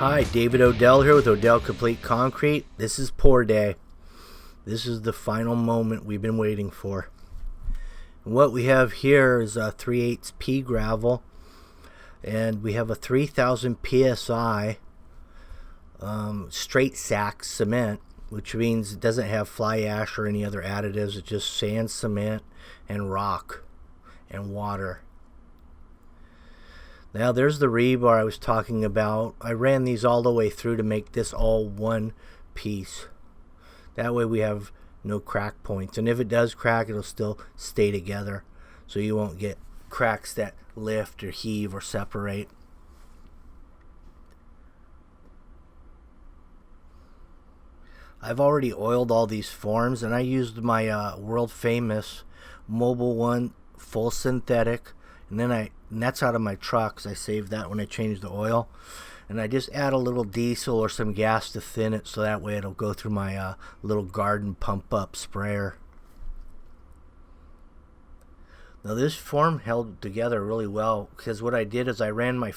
Hi, David Odell here with Odell Complete Concrete. This is pour day. This is the final moment we've been waiting for. And what we have here is a 3/8 pea gravel, and we have a 3000 psi straight sack cement, which means it doesn't have fly ash or any other additives. It's just sand, cement, and rock and water. Now there's the rebar I was talking about. I ran these all the way through to make this all one piece. That way we have no crack points. And if it does crack, it'll still stay together. So you won't get cracks that lift or heave or separate. I've already oiled all these forms, and I used my world famous Mobile One full synthetic, and that's out of my trucks. I saved that when I changed the oil, and I just add a little diesel or some gas to thin it, so that way it'll go through my little garden pump up sprayer. Now this form held together really well, because what I did is I ran my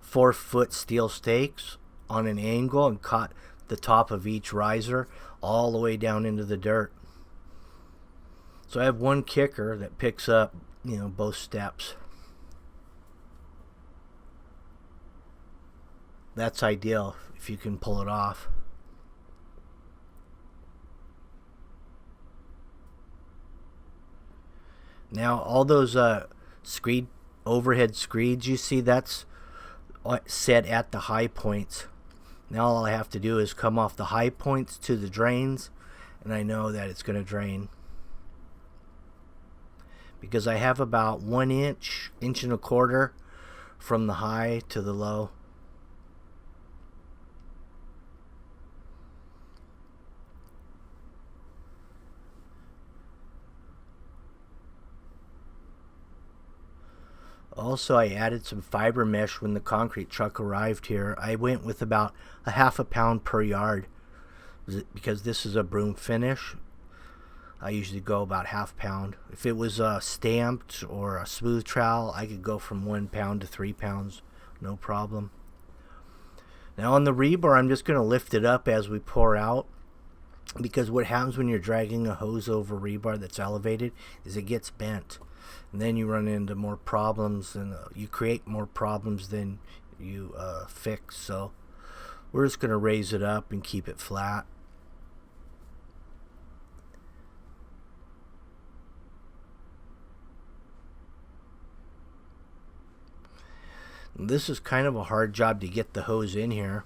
4-foot steel stakes on an angle and caught the top of each riser all the way down into the dirt. So I have one kicker that picks up, both steps. That's ideal if you can pull it off. Now all those overhead screeds you see, that's set at the high points. Now all I have to do is come off the high points to the drains, and I know that it's going to drain. Because I have about 1 inch, inch and a quarter from the high to the low. Also, I added some fiber mesh when the concrete truck arrived here. I went with about a half a pound per yard because this is a broom finish. I usually go about half pound. If it was stamped or a smooth trowel, I could go from 1 pound to 3 pounds, no problem. Now on the rebar, I'm just going to lift it up as we pour out, because what happens when you're dragging a hose over rebar that's elevated is it gets bent. And then you run into more problems, and you create more problems than you fix. So we're just going to raise it up and keep it flat. And this is kind of a hard job to get the hose in here,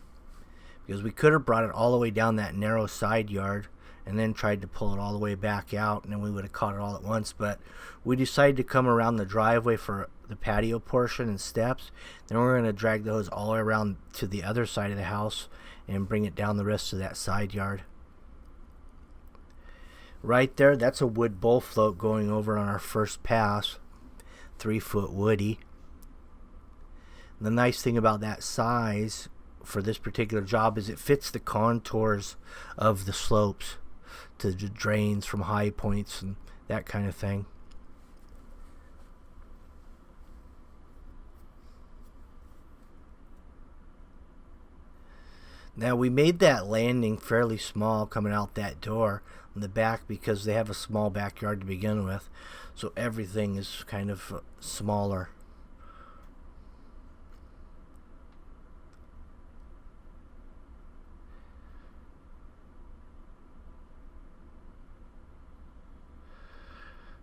because we could have brought it all the way down that narrow side yard and then tried to pull it all the way back out, and then we would have caught it all at once. But we decided to come around the driveway for the patio portion and steps. Then we're going to drag the hose all the way around to the other side of the house and bring it down the rest of that side yard. Right there, that's a wood bull float going over on our first pass, 3-foot woody. And the nice thing about that size for this particular job is it fits the contours of the slopes to the drains from high points and that kind of thing. Now we made that landing fairly small coming out that door in the back, because they have a small backyard to begin with, so everything is kind of smaller.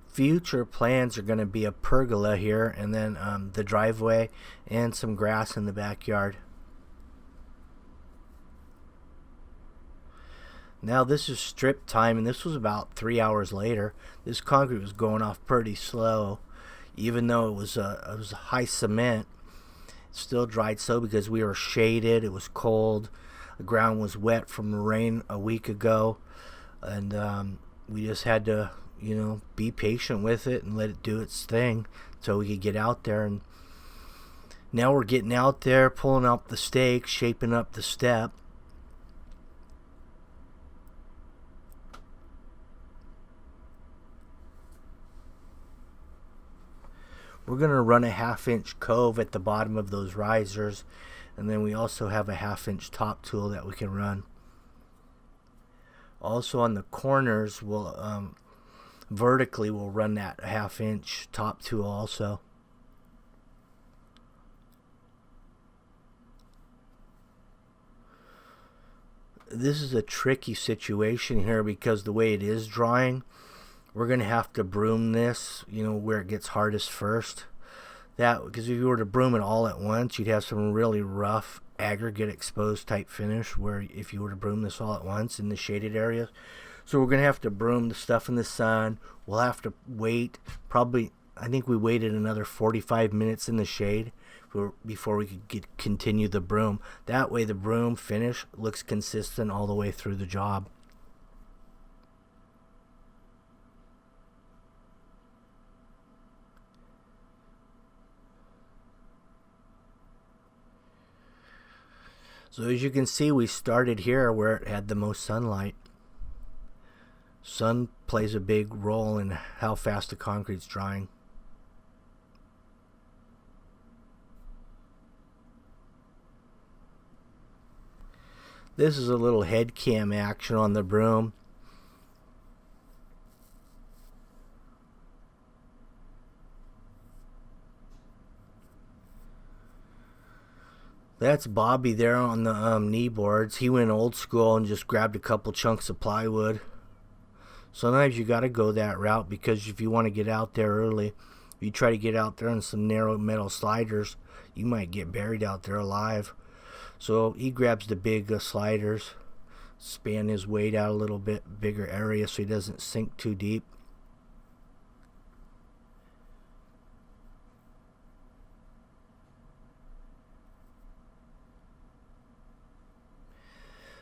Future plans are going to be a pergola here, and then the driveway and some grass in the backyard. Now this is strip time, and this was about 3 hours later. This concrete was going off pretty slow, even though it was high cement. It still dried slow because we were shaded. It was cold. The ground was wet from the rain a week ago, and we just had to be patient with it and let it do its thing so we could get out there. And now we're getting out there, pulling up the stakes, shaping up the step. We're going to run a 1/2 inch cove at the bottom of those risers, And then we also have a 1/2-inch top tool that we can run. Also on the corners, we'll vertically we'll run that 1/2-inch top tool also. This is a tricky situation here because the way it is drying, we're going to have to broom this, where it gets hardest first. Because if you were to broom it all at once, you'd have some really rough aggregate exposed type finish, where if you were to broom this all at once in the shaded areas. So we're going to have to broom the stuff in the sun. We'll have to wait, probably, I think we waited another 45 minutes in the shade before we could continue the broom. That way the broom finish looks consistent all the way through the job. So as you can see, we started here where it had the most sunlight. Sun plays a big role in how fast the concrete's drying. This is a little head cam action on the broom. That's Bobby there on the knee boards. He went old school and just grabbed a couple chunks of plywood. Sometimes you got to go that route, because if you want to get out there early, if you try to get out there on some narrow metal sliders, you might get buried out there alive. So he grabs the big sliders, span his weight out a little bit, bigger area, so he doesn't sink too deep.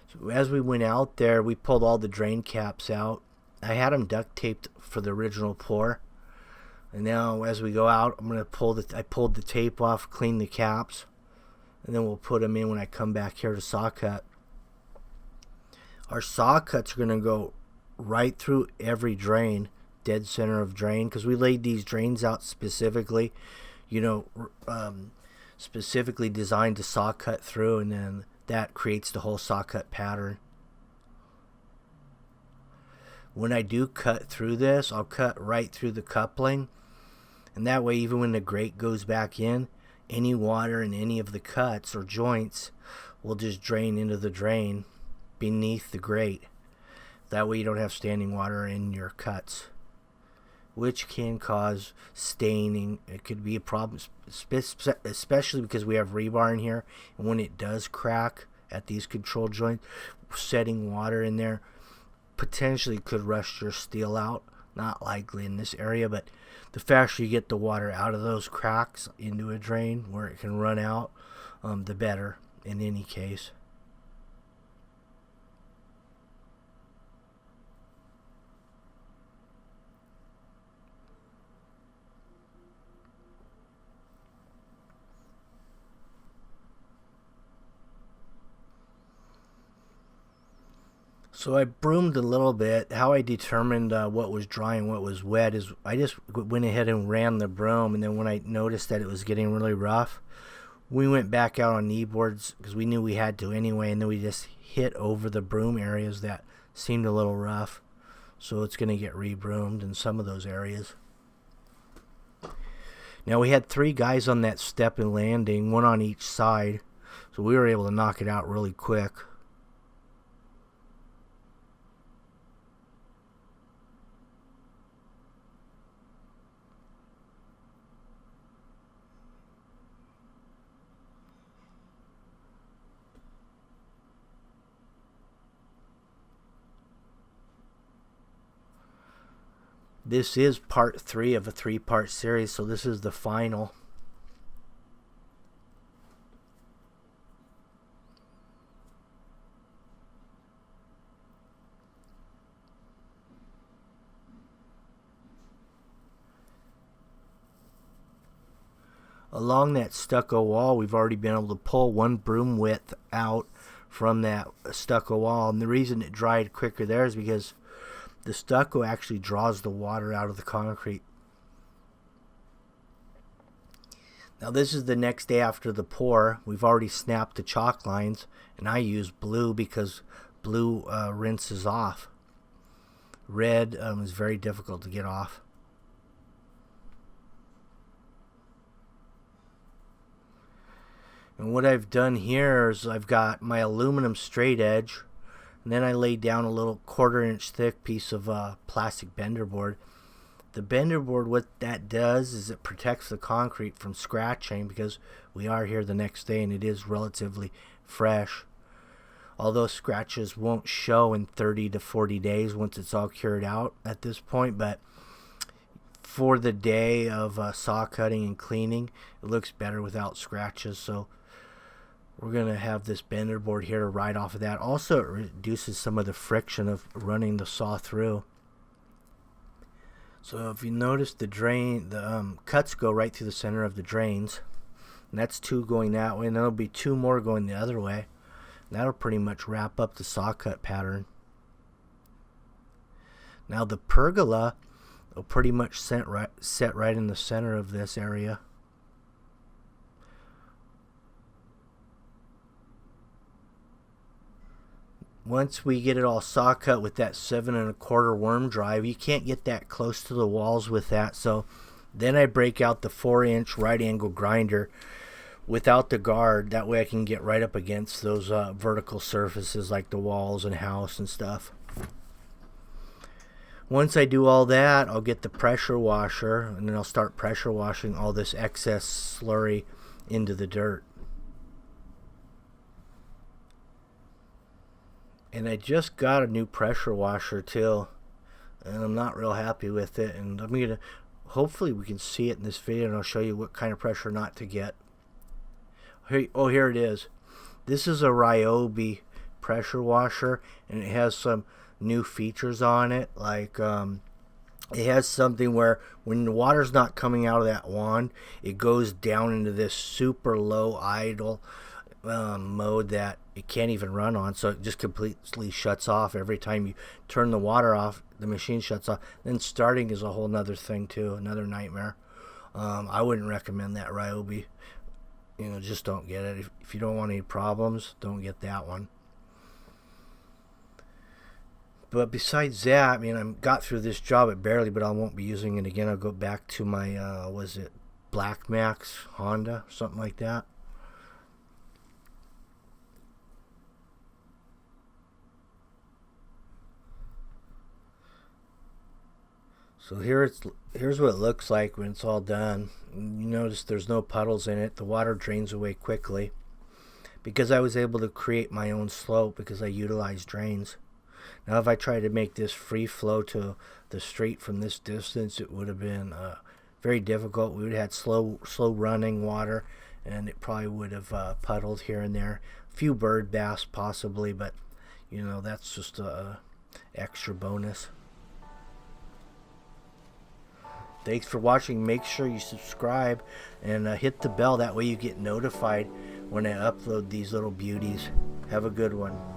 So as we went out there, we pulled all the drain caps out. I had them duct taped for the original pour. And now as we go out, I'm going to I pulled the tape off, clean the caps, and then we'll put them in when I come back here to saw cut. Our saw cuts are going to go right through every drain, dead center of drain, because we laid these drains out specifically, specifically designed to saw cut through, and then that creates the whole saw cut pattern. When I do cut through this, I'll cut right through the coupling, and that way even when the grate goes back in, any water in any of the cuts or joints will just drain into the drain beneath the grate. That way you don't have standing water in your cuts, which can cause staining. It could be a problem, especially because we have rebar in here, and when it does crack at these control joints, setting water in there potentially could rust your steel out. Not likely in this area, but the faster you get the water out of those cracks into a drain where it can run out, the better in any case. So I broomed a little bit. How I determined what was dry and what was wet is I just went ahead and ran the broom, and then when I noticed that it was getting really rough, we went back out on knee boards because we knew we had to anyway, and then we just hit over the broom areas that seemed a little rough. So it's going to get re-broomed in some of those areas. Now we had 3 guys on that step and landing, 1 on each side, so we were able to knock it out really quick. This is part 3 of a 3-part series, so this is the final. Along that stucco wall, we've already been able to pull 1 broom width out from that stucco wall, and the reason it dried quicker there is because the stucco actually draws the water out of the concrete. Now this is the next day after the pour. We've already snapped the chalk lines, and I use blue because blue rinses off. Red is very difficult to get off. And what I've done here is I've got my aluminum straight edge, and then I laid down a little 1/4 inch thick piece of plastic bender board. The bender board, what that does is it protects the concrete from scratching, because we are here the next day and it is relatively fresh. Although scratches won't show in 30 to 40 days once it's all cured out at this point, but for the day of saw cutting and cleaning, it looks better without scratches. So we're going to have this bender board here to ride off of that. Also, it reduces some of the friction of running the saw through. So if you notice, the cuts go right through the center of the drains, and that's 2 going that way, and there'll be 2 more going the other way. And that'll pretty much wrap up the saw cut pattern. Now the pergola will pretty much set right in the center of this area. Once we get it all saw cut with that 7 1/4 worm drive, you can't get that close to the walls with that. So then I break out the 4-inch right angle grinder without the guard. That way I can get right up against those vertical surfaces like the walls and house and stuff. Once I do all that, I'll get the pressure washer, and then I'll start pressure washing all this excess slurry into the dirt. And I just got a new pressure washer too, and I'm not real happy with it, and I'm gonna, hopefully we can see it in this video, and I'll show you what kind of pressure not to get. Here it is. This is a Ryobi pressure washer, and it has some new features on it, like it has something where when the water's not coming out of that wand, it goes down into this super low idle mode that it can't even run on, so it just completely shuts off every time you turn the water off. The machine shuts off. Then starting is a whole nother thing too, another nightmare. I wouldn't recommend that Ryobi. Just don't get it. If you don't want any problems, don't get that one. But besides that, I mean, I got through this job at barely, but I won't be using it again. I'll go back to my was it Black Max Honda, something like that. So here's what it looks like when it's all done. You notice there's no puddles in it. The water drains away quickly because I was able to create my own slope because I utilized drains. Now if I tried to make this free flow to the street from this distance, it would have been very difficult. We would have had slow running water, and it probably would have puddled here and there. A few bird bass possibly, but that's just a extra bonus. Thanks for watching. Make sure you subscribe and hit the bell. That way you get notified when I upload these little beauties. Have a good one.